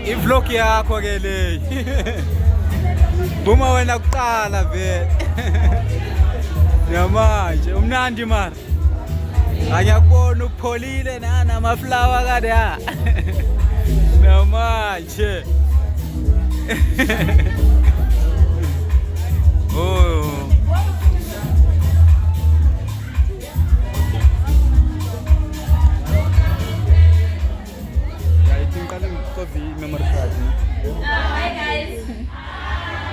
I-vlog yakho ke le. Buma wena kuqala vele. Namanje umnandi mara. Angiyakubona ukupholile namaflower kade ha. Namanje. Oh. Hi guys.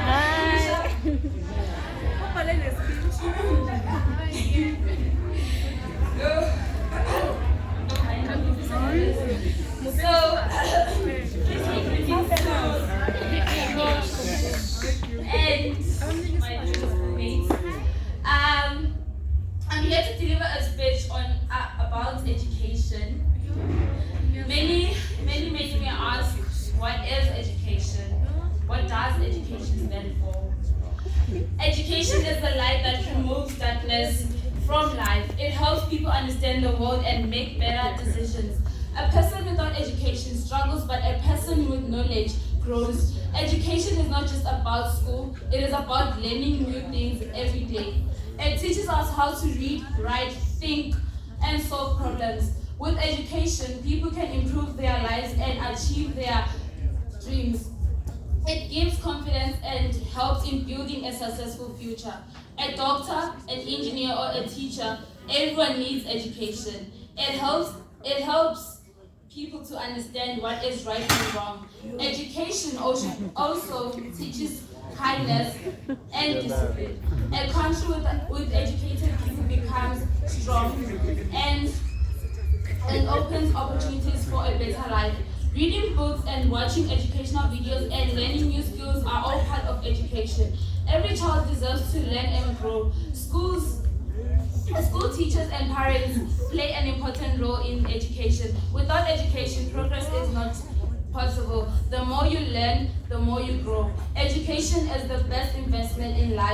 Hi. I'm here to deliver a speech on about education. Many may ask, what is education? What does education stand for? Education is the light that removes darkness from life. It helps people understand the world and make better decisions. A person without education struggles, but a person with knowledge grows. Education is not just about school, it is about learning new things every day. It teaches us how to read, write, think, and solve problems. With education, people can improve their lives and achieve their dreams. It gives confidence and helps in building a successful future. A doctor, an engineer, or a teacher, everyone needs education. It helps people to understand what is right and wrong. Education also teaches kindness and discipline. A country with educated people becomes strong and opens opportunities for a better life. Reading books and watching educational videos and learning new skills are all part of education. Every child deserves to learn and grow. School teachers and parents play an important role in education. Without education, progress is not possible. The more you learn, the more you grow. Education is the best investment in life.